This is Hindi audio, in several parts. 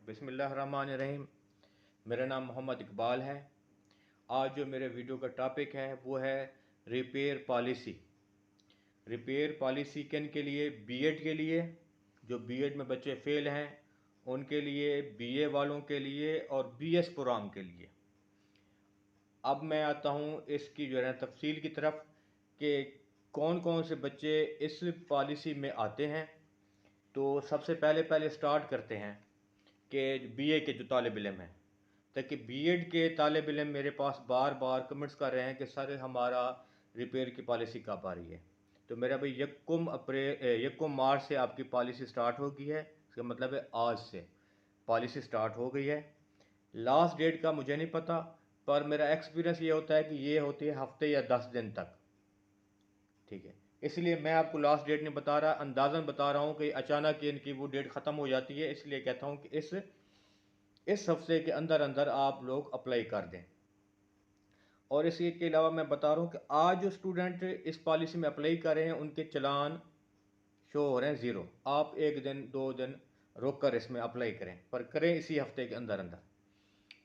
बिस्मिल्लाहिर्रहमानिर्रहीम। मेरा नाम मोहम्मद इकबाल है। आज जो मेरे वीडियो का टॉपिक है वो है रिपेयर पॉलिसी। रिपेयर पॉलिसी किन के लिए? बीएड के लिए, जो बीएड में बच्चे फेल हैं उनके लिए, बीए वालों के लिए और बीएस प्रोग्राम के लिए। अब मैं आता हूँ इसकी जो है तफसील की तरफ कि कौन कौन से बच्चे इस पॉलिसी में आते हैं। तो सबसे पहले स्टार्ट करते हैं कि बीए के जो तालिब इल्म हैं, ताकि बीएड के तालिब इल्म मेरे पास बार बार कमेंट्स कर रहे हैं कि सर हमारा रिपेयर की पॉलिसी कब आ रही है। तो मेरा भाई यक्कुम मार्च से आपकी पॉलिसी स्टार्ट हो गई है। इसका मतलब है आज से पॉलिसी स्टार्ट हो गई है। लास्ट डेट का मुझे नहीं पता, पर मेरा एक्सपीरियंस ये होता है कि ये होती है हफ्ते या 10 दिन तक। ठीक है, इसलिए मैं आपको लास्ट डेट नहीं बता रहा, अंदाज़न बता रहा हूँ कि अचानक इनकी वो डेट ख़त्म हो जाती है। इसलिए कहता हूँ कि इस हफ्ते के अंदर अंदर आप लोग अप्लाई कर दें। और इसी के अलावा मैं बता रहा हूँ कि आज जो स्टूडेंट इस पॉलिसी में अप्लाई कर रहे हैं उनके चलान शो हो रहे हैं ज़ीरो। आप एक दिन दो दिन रोक कर इसमें अप्लाई करें, पर करें इसी हफ्ते के अंदर अंदर।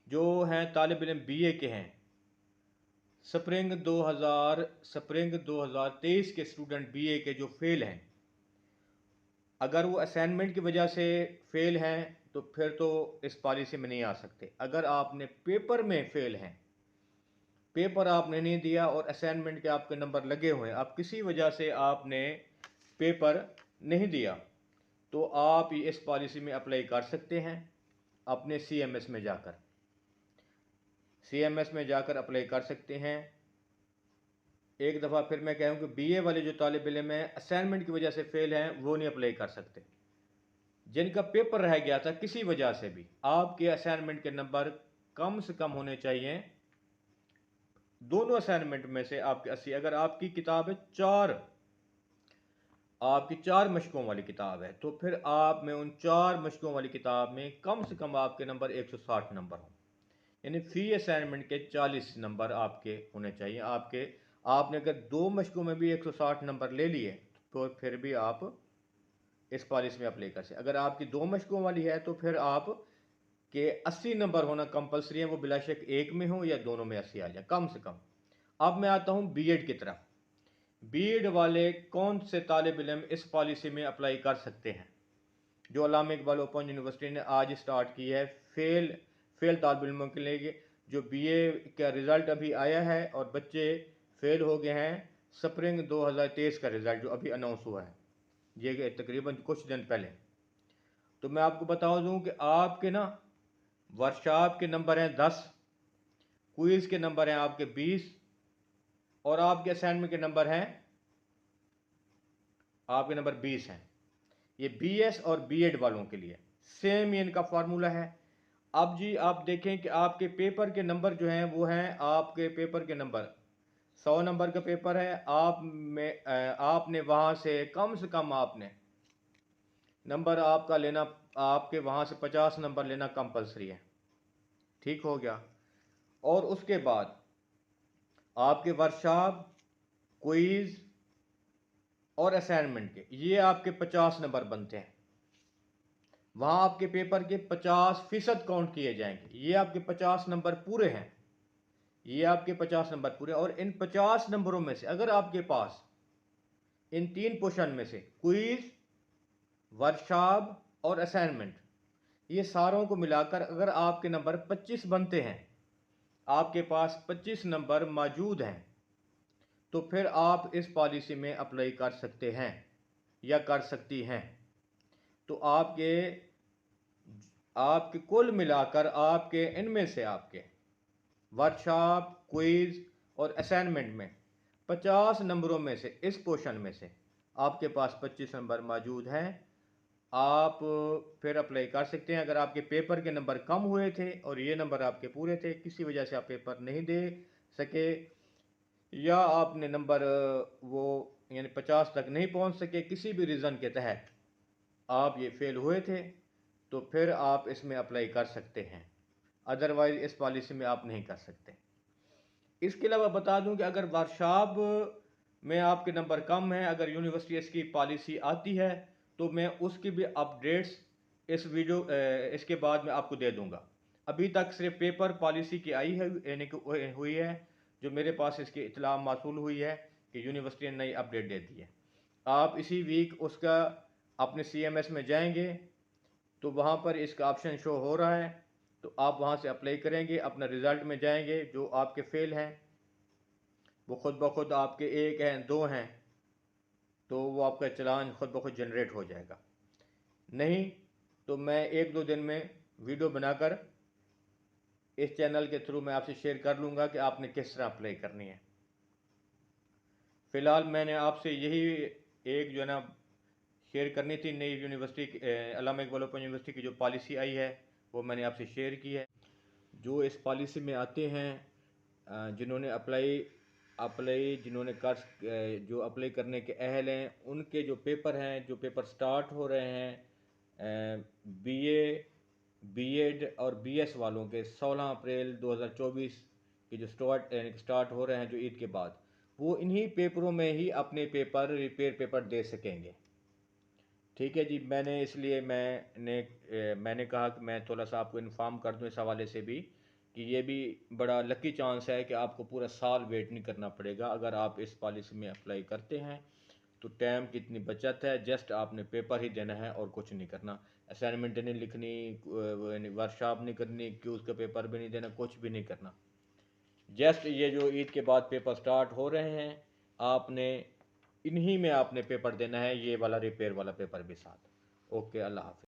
जो हैं तालिब इल्म बीए के हैं, स्प्रिंग 2023 के स्टूडेंट बीए के जो फेल हैं, अगर वो असाइनमेंट की वजह से फेल हैं तो फिर तो इस पॉलिसी में नहीं आ सकते। अगर आपने पेपर में फेल हैं, पेपर आपने नहीं दिया और असाइनमेंट के आपके नंबर लगे हुए हैं, आप किसी वजह से आपने पेपर नहीं दिया, तो आप इस पॉलिसी में अप्लाई कर सकते हैं। अपने सीएमएस में जाकर अप्लाई कर सकते हैं। एक दफ़ा फिर मैं कहूँ कि बीए वाले जो तालिब इल्म हैं असाइनमेंट की वजह से फेल हैं, वो नहीं अप्लाई कर सकते। जिनका पेपर रह गया था किसी वजह से भी, आपके असाइनमेंट के नंबर कम से कम होने चाहिए। दोनों असाइनमेंट में से आपके 80, अगर आपकी किताब है आपकी 4 मशकों वाली किताब है, तो फिर आप में उन 4 मशकों वाली किताब में कम से कम आपके नंबर 160 नंबर हों। यानी फी असाइनमेंट के 40 नंबर आपके होने चाहिए। आपने अगर 2 मशकों में भी 160 नंबर ले लिए तो फिर भी आप इस पॉलिसी में अप्लाई कर सकते। अगर आपकी 2 मशकों वाली है तो फिर आप के 80 नंबर होना कंपलसरी है, वो बिलाशक एक में हो या दोनों में 80 आ जाए कम से कम। अब मैं आता हूँ बीएड की तरफ। बीएड वाले कौन से तालिब इल्म इस पॉलिसी में अप्लाई कर सकते हैं? जो अल्लामा इकबाल ओपन यूनिवर्सिटी ने आज स्टार्ट की है फेल तालिब इल्मों के लिए। जो बीए का रिज़ल्ट अभी आया है और बच्चे फेल हो गए हैं, स्प्रिंग 2023 का रिज़ल्ट जो अभी अनाउंस हुआ है, ये तकरीबन कुछ दिन पहले। तो मैं आपको बता दूं कि आपके ना वर्कशॉप के नंबर हैं 10, क्विज़ के नंबर हैं आपके 20 और आपके असाइनमेंट के नंबर हैं आपके नंबर 20 हैं। ये बीएस और बीएड वालों के लिए सेम ही इनका फार्मूला है। अब जी आप देखें कि आपके पेपर के नंबर जो हैं वो हैं, आपके पेपर के नंबर 100 नंबर का पेपर है, आपने वहाँ से कम आपने नंबर आपका लेना, आपके वहाँ से 50 नंबर लेना कंपलसरी है। ठीक हो गया। और उसके बाद आपके वर्कशॉप, क्विज और असाइनमेंट के ये आपके 50 नंबर बनते हैं। वहाँ आपके पेपर के 50% काउंट किए जाएंगे। ये आपके 50 नंबर पूरे हैं, ये आपके 50 नंबर पूरे। और इन 50 नंबरों में से अगर आपके पास इन 3 पोर्शन में से क्विज, वर्कशॉप और असाइनमेंट, ये सारों को मिलाकर अगर आपके नंबर 25 बनते हैं, आपके पास 25 नंबर मौजूद हैं, तो फिर आप इस पॉलिसी में अप्लाई कर सकते हैं या कर सकती हैं। तो आपके आपके कुल मिलाकर आपके इनमें से आपके वर्कशॉप, क्विज और असाइनमेंट में 50 नंबरों में से इस पोर्शन में से आपके पास 25 नंबर मौजूद हैं। आप फिर अप्लाई कर सकते हैं। अगर आपके पेपर के नंबर कम हुए थे और ये नंबर आपके पूरे थे, किसी वजह से आप पेपर नहीं दे सके या आपने नंबर वो यानी 50 तक नहीं पहुंच सके, किसी भी रीज़न के तहत आप ये फेल हुए थे, तो फिर आप इसमें अप्लाई कर सकते हैं। अदरवाइज इस पॉलिसी में आप नहीं कर सकते। इसके अलावा बता दूं कि अगर वर्कशॉप में आपके नंबर कम हैं, अगर यूनिवर्सिटी इसकी पॉलिसी आती है तो मैं उसकी भी अपडेट्स इस वीडियो इसके बाद मैं आपको दे दूंगा। अभी तक सिर्फ पेपर पॉलिसी की आई है, यानी कि हुई है, जो मेरे पास इसकी इतला मौसूल हुई है कि यूनिवर्सिटी ने नई अपडेट दे दी है। आप इसी वीक उसका अपने CMS में जाएंगे तो वहाँ पर इसका ऑप्शन शो हो रहा है, तो आप वहाँ से अप्लाई करेंगे, अपना रिज़ल्ट में जाएंगे, जो आपके फेल हैं वो खुद ब खुद आपके 1 हैं 2 हैं तो वो आपका चलान खुद ब खुद जनरेट हो जाएगा। नहीं तो मैं 1-2 दिन में वीडियो बनाकर इस चैनल के थ्रू मैं आपसे शेयर कर लूँगा कि आपने किस तरह अप्लाई करनी है। फ़िलहाल मैंने आपसे यही एक जो है ना शेयर करनी थी, नई यूनिवर्सिटी अल्लामा इकबाल ओपन यूनिवर्सिटी की जो पॉलिसी आई है वो मैंने आपसे शेयर की है। जो इस पॉलिसी में आते हैं, जिन्होंने जिन्होंने कर जो अप्लाई करने के अहल हैं, उनके जो पेपर हैं, जो पेपर स्टार्ट हो रहे हैं BA, B.Ed और BS वालों के 16 अप्रैल 2024 के जो स्टार्ट हो रहे हैं जो ईद के बाद, वो इन्हीं पेपरों में ही अपने पेपर रिपेयर पेपर दे सकेंगे। ठीक है जी, मैंने कहा कि मैं थोड़ा सा आपको इन्फॉर्म कर दूं इस हवाले से भी कि ये भी बड़ा लकी चांस है कि आपको पूरा साल वेट नहीं करना पड़ेगा। अगर आप इस पॉलिसी में अप्लाई करते हैं तो टाइम की इतनी बचत है, जस्ट आपने पेपर ही देना है और कुछ नहीं करना। असाइनमेंट नहीं लिखनी, वर्कशॉप नहीं करनी, क्यूज़ का पेपर भी नहीं देना, कुछ भी नहीं करना। जस्ट ये जो ईद के बाद पेपर स्टार्ट हो रहे हैं, आपने इन्हीं में आपने पेपर देना है, ये वाला रिपेयर वाला पेपर भी साथ। ओके, अल्लाह हाफिज़।